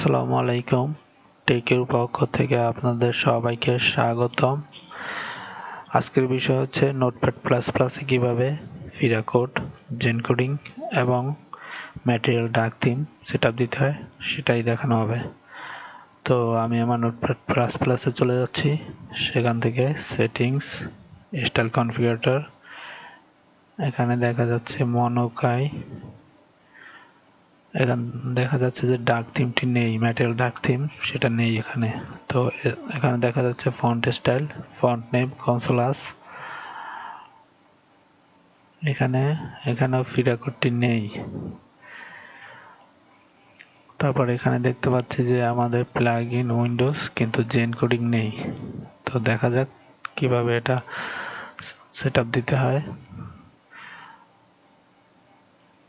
আসসালামু আলাইকুম। টেকের পক্ষ থেকে আপনাদের সবাইকে স্বাগতম। আজকের বিষয় হচ্ছে নোটপ্যাড প্লাস প্লাসে কীভাবে ফিরা কোড, জেন কোডিং এবং ম্যাটেরিয়াল ডার্ক থিম সেটআপ দিতে হয় সেটাই দেখানো হবে। তো আমি আমার নোটপ্যাড প্লাস প্লাসে চলে যাচ্ছি। সেখান থেকে সেটিংস, স্টাইল কনফিগারেটর, এখানে দেখা যাচ্ছে মনোকাই, এখানে দেখা যাচ্ছে যে ডার্ক থিমটি নেই, ম্যাটেরিয়াল ডার্ক থিম সেটা নেই এখানে। তো এখানে দেখা যাচ্ছে ফন্ট স্টাইল, ফন্ট নেম, কনসোলাস, এখানেও ফিরা কোডটি নেই। তারপর এখানে দেখতে পাচ্ছি যে আমাদের প্লাগ ইন উইন্ডোজ কিন্তু জেন কোডিং নেই। তো দেখা যাক কিভাবে এটা সেটআপ দিতে হয়।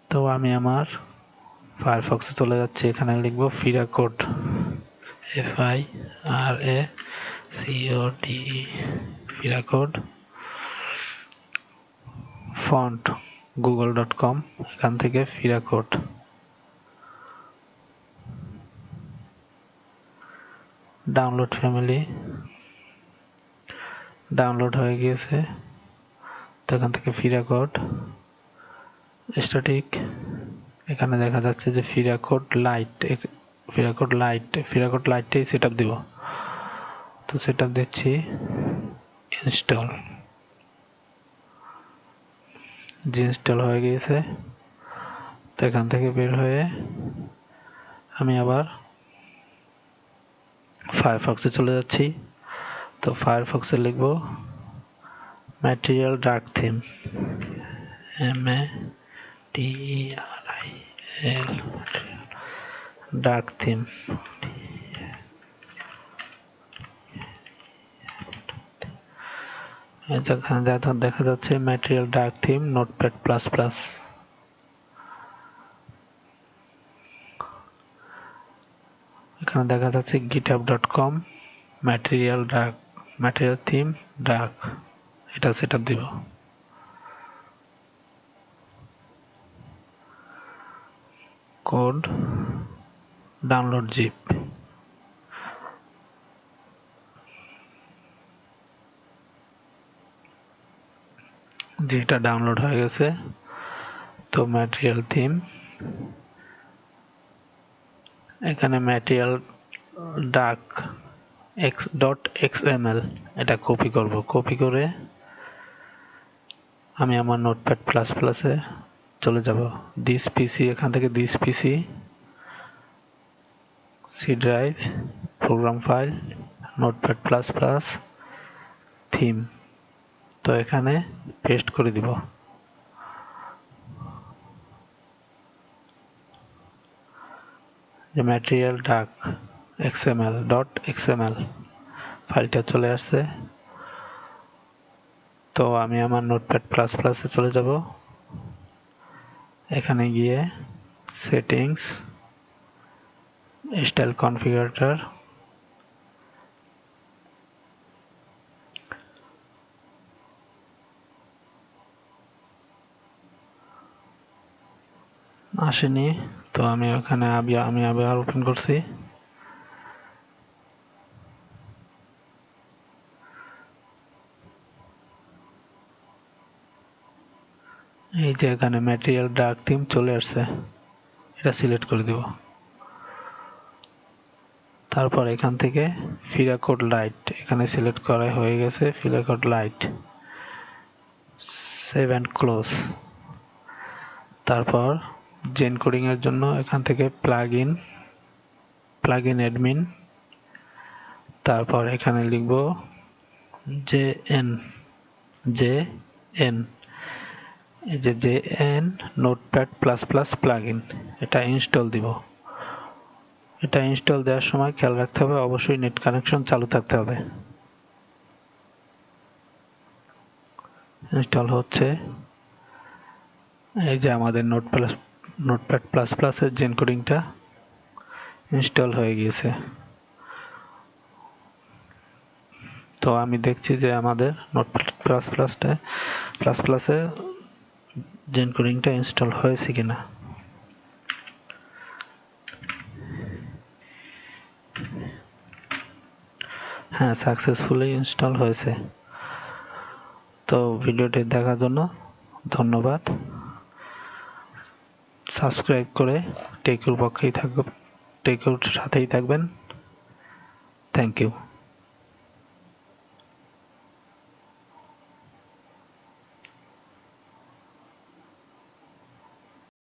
তো আমি আমার ফায়ারফক্সে চলে যাচ্ছি, এখানে লিখব ফিরা কোড, FIRACODE, ফিরা কোড, ফন্ট google.com, এখান থেকে ফিরা কোড। ডাউনলোড ফ্যামিলি ডাউনলোড হয়ে গিয়েছে। তো এখান থেকে ফিরা কোড স্ট্যাটিক, এখানে দেখা যাচ্ছে যে ফিরা কোড লাইটটাই সেটআপ দিব। তো সেটআপ দিচ্ছি, ইনস্টল হয়ে গিয়েছে। তো এখান থেকে বের হয়ে আমি আবার ফায়ারফক্সে চলে যাচ্ছি। তো ফায়ারফক্সে লিখব material dark theme, MATERIAL dark theme. এখানে দেখা যাচ্ছে material dark theme notepad plus plus. এখানে দেখা যাচ্ছে github.com ম্যাটেরিয়াল থিম ডার্ক, এটা সেটআপ দিব। কোড ডাউনলোড জিপ, যেটা ডাউনলোড হয়ে গেছে। তো ম্যাটেরিয়াল থিম, এখানে ম্যাটেরিয়াল ডার্ক .xml এটা কপি করব। কপি করে আমি আমার নোটপ্যাড প্লাস প্লাসে চলে যাব। দিস পিসি, এখান থেকে this PC, C drive, program file, Notepad plus plus, theme. তো এখানে পেস্ট করে দিব। যে ম্যাটেরিয়াল ডার্ক xml ফাইলটা চলে আসছে। তো আমি আমার নোটপ্যাড প্লাস প্লাসে চলে যাব। এখানে গিয়ে সেটিংস, স্টাইল কনফিগারেটর, আসেনি। তো আমি ওখানে আমি আবার ওপেন করছি। এই যে এখানে ম্যাটেরিয়াল ডার্ক থিম চলে আসছে, এটা সিলেক্ট করে দিব। তারপর এখান থেকে ফিরা কোড লাইট, এখানে সিলেক্ট করা হয়ে গেছে। ফিরা code light, save and close. তারপর জেন কোডিং এর জন্য এখান থেকে প্লাগ ইন অ্যাডমিন, তারপর এখানে লিখব জেএন, এই যে JN notepad plus plus plug in, এটা ইনস্টল দিব। এটা ইনস্টল দেওয়ার সময় খেয়াল রাখতে হবে অবশ্যই নেট কানেকশন চালু থাকতে হবে। ইনস্টল হচ্ছে। এই যে আমাদের নোটপ্যাড প্লাস প্লাসের জেন কোডিংটা ইনস্টল হয়ে গিয়েছে। তো আমি দেখছি যে আমাদের নোটপ্যাড প্লাস প্লাসে জেন কোডিংটা ইনস্টল হয়েছে কিনা। হ্যাঁ, সাকসেসফুলি ইনস্টল হয়েছে। তো ভিডিওটি দেখার জন্য ধন্যবাদ। সাবস্ক্রাইব করে টেকুর সাথেই থাকবেন। Thank you.